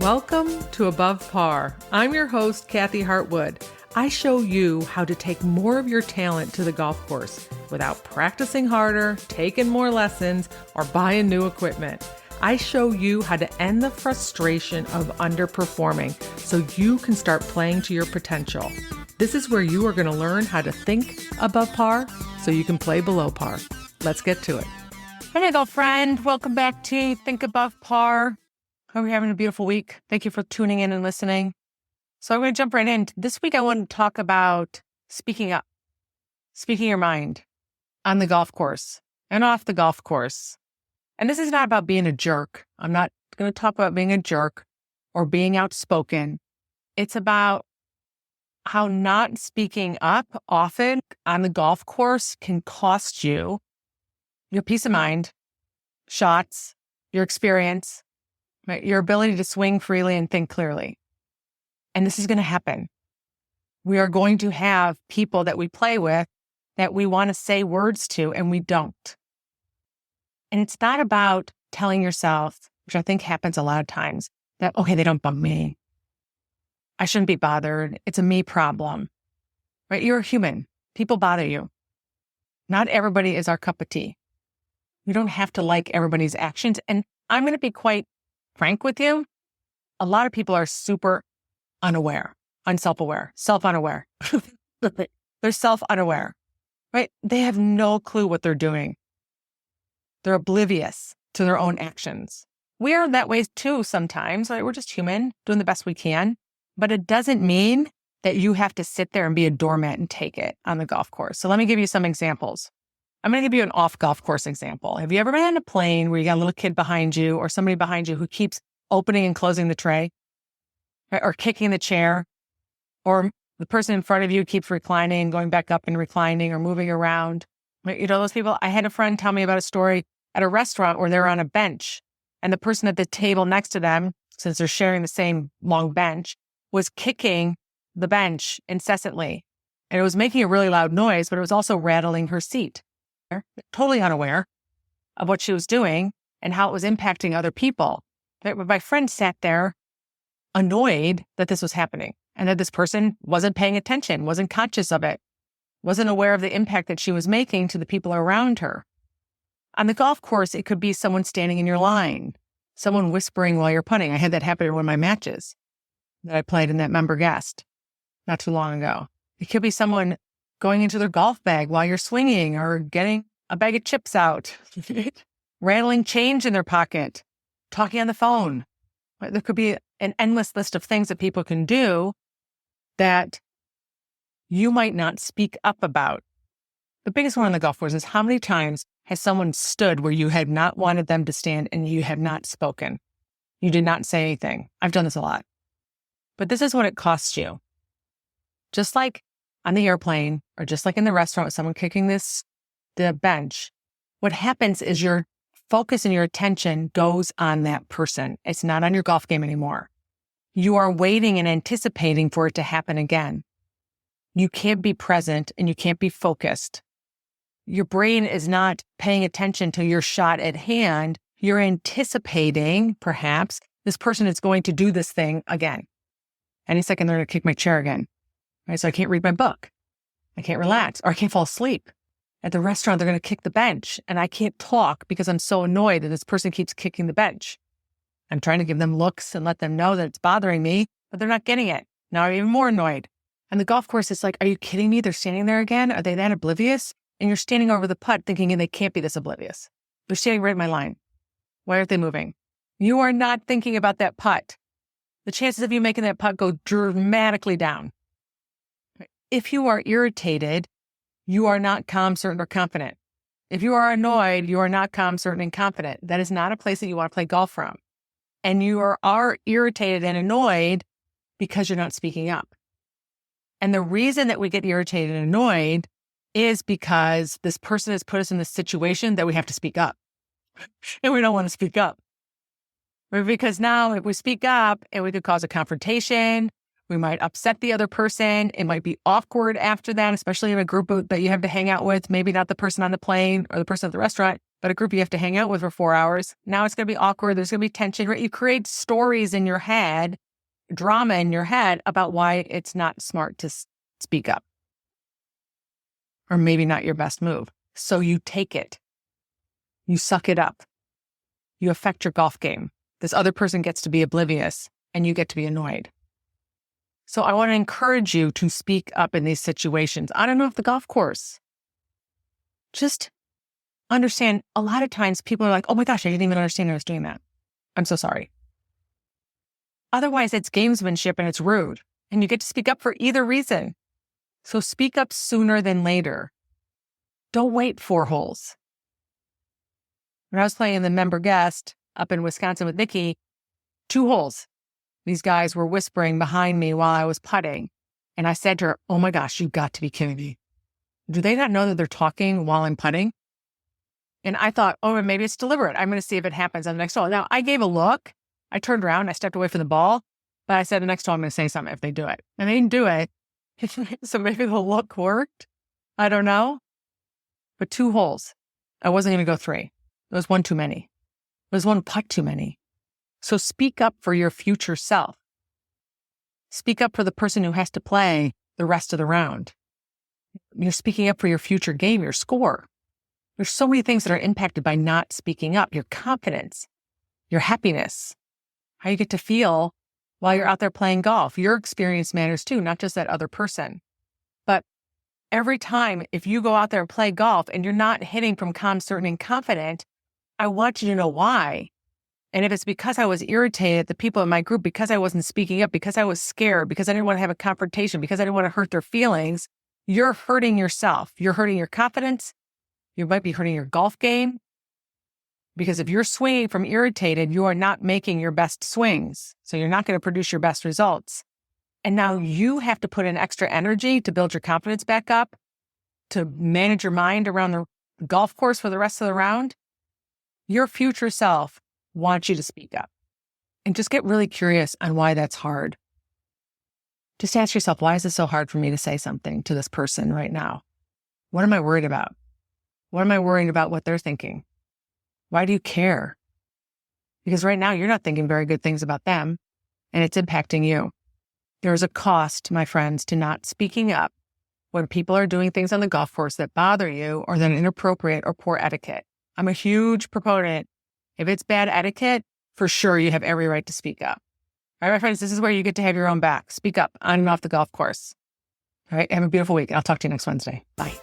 Welcome to Above Par. I'm your host, Kathy Hartwood. I show you how to take more of your talent to the golf course without practicing harder, taking more lessons, or buying new equipment. I show you how to end the frustration of underperforming so you can start playing to your potential. This is where you are going to learn how to think above par so you can play below par. Let's get to it. Hey, my girlfriend. Welcome back to Think Above Par. Hope you're having a beautiful week. Thank you for tuning in and listening. So I'm going to jump right in. This week, I want to talk about speaking up, speaking your mind on the golf course and off the golf course. And this is not about being a jerk. I'm not going to talk about being a jerk or being outspoken. It's about how not speaking up often on the golf course can cost you your peace of mind, shots, your experience, right? Your ability to swing freely and think clearly. And this is going to happen. We are going to have people that we play with that we want to say words to, and we don't. And it's not about telling yourself, which I think happens a lot of times, that, okay, they don't bump me. I shouldn't be bothered. It's a me problem, right? You're a human. People bother you. Not everybody is our cup of tea. You don't have to like everybody's actions. And I'm going to be quite frank with you. A lot of people are super unaware, self-unaware. They're self-unaware, right? They have no clue what they're doing. They're oblivious to their own actions. We are that way too sometimes, right? We're just human, doing the best we can. But it doesn't mean that you have to sit there and be a doormat and take it on the golf course. So let me give you some examples. I'm going to give you an off golf course example. Have you ever been on a plane where you got a little kid behind you or somebody behind you who keeps opening and closing the tray, right? Or kicking the chair, or the person in front of you keeps reclining and going back up and reclining or moving around? Right? You know those people? I had a friend tell me about a story at a restaurant where they were on a bench and the person at the table next to them, since they're sharing the same long bench, was kicking the bench incessantly. And it was making a really loud noise, but it was also rattling her seat. Totally unaware of what she was doing and how it was impacting other people. But my friend sat there annoyed that this was happening and that this person wasn't paying attention, wasn't conscious of it, wasn't aware of the impact that she was making to the people around her. On the golf course, it could be someone standing in your line, someone whispering while you're putting. I had that happen in one of my matches that I played in that member guest not too long ago. It could be someone going into their golf bag while you're swinging or getting a bag of chips out, rattling change in their pocket, talking on the phone. There could be an endless list of things that people can do that you might not speak up about. The biggest one on the golf course is how many times has someone stood where you had not wanted them to stand and you have not spoken? You did not say anything. I've done this a lot. But this is what it costs you. Just like on the airplane or just like in the restaurant with someone kicking the bench, what happens is your focus and your attention goes on that person. It's not on your golf game anymore. You are waiting and anticipating for it to happen again. You can't be present and you can't be focused. Your brain is not paying attention to your shot at hand. You're anticipating, perhaps, this person is going to do this thing again. Any second, they're going to kick my chair again. Right? So I can't read my book. I can't relax, or I can't fall asleep. At the restaurant, they're going to kick the bench, and I can't talk because I'm so annoyed that this person keeps kicking the bench. I'm trying to give them looks and let them know that it's bothering me, but they're not getting it. Now I'm even more annoyed. And the golf course, it's like, are you kidding me? They're standing there again? Are they that oblivious? And you're standing over the putt thinking they can't be this oblivious. They're standing right in my line. Why aren't they moving? You are not thinking about that putt. The chances of you making that putt go dramatically down. If you are irritated, you are not calm, certain, or confident. If you are annoyed, you are not calm, certain, and confident. That is not a place that you want to play golf from. And you are irritated and annoyed because you're not speaking up. And the reason that we get irritated and annoyed is because this person has put us in this situation that we have to speak up. And we don't want to speak up. Because now if we speak up, we could cause a confrontation. We might upset the other person. It might be awkward after that, especially in a group that you have to hang out with. Maybe not the person on the plane or the person at the restaurant, but a group you have to hang out with for 4 hours. Now it's going to be awkward. There's going to be tension. Right? You create stories in your head, drama in your head about why it's not smart to speak up, or maybe not your best move. So you take it. You suck it up. You affect your golf game. This other person gets to be oblivious and you get to be annoyed. So I want to encourage you to speak up in these situations. I don't know if the golf course. Just understand, a lot of times people are like, oh my gosh, I didn't even understand I was doing that. I'm so sorry. Otherwise, it's gamesmanship and it's rude. And you get to speak up for either reason. So speak up sooner than later. Don't wait 4 holes. When I was playing the member guest up in Wisconsin with Nikki, 2 holes. These guys were whispering behind me while I was putting. And I said to her, oh my gosh, you've got to be kidding me. Do they not know that they're talking while I'm putting? And I thought, oh, maybe it's deliberate. I'm going to see if it happens on the next hole. Now, I gave a look. I turned around. I stepped away from the ball. But I said, the next hole, I'm going to say something if they do it. And they didn't do it. So maybe the look worked. I don't know. But 2 holes. I wasn't going to go 3. It was 1 too many. It was 1 putt too many. So speak up for your future self. Speak up for the person who has to play the rest of the round. You're speaking up for your future game, your score. There's so many things that are impacted by not speaking up. Your confidence, your happiness, how you get to feel while you're out there playing golf. Your experience matters too, not just that other person. But every time, if you go out there and play golf and you're not hitting from calm, certain, and confident, I want you to know why. And if it's because I was irritated at the people in my group, because I wasn't speaking up, because I was scared, because I didn't want to have a confrontation, because I didn't want to hurt their feelings, you're hurting yourself. You're hurting your confidence. You might be hurting your golf game. Because if you're swinging from irritated, you are not making your best swings. So you're not going to produce your best results. And now you have to put in extra energy to build your confidence back up, to manage your mind around the golf course for the rest of the round. Your future self wants you to speak up. And just get really curious on why that's hard. Just ask yourself, why is it so hard for me to say something to this person right now? What am I worried about? What am I worrying about what they're thinking? Why do you care? Because right now you're not thinking very good things about them, and it's impacting you. There is a cost, my friends, to not speaking up when people are doing things on the golf course that bother you or that are inappropriate or poor etiquette. I'm a huge proponent. If it's bad etiquette, for sure you have every right to speak up. All right, my friends, this is where you get to have your own back. Speak up on and off the golf course. All right, have a beautiful week. I'll talk to you next Wednesday. Bye.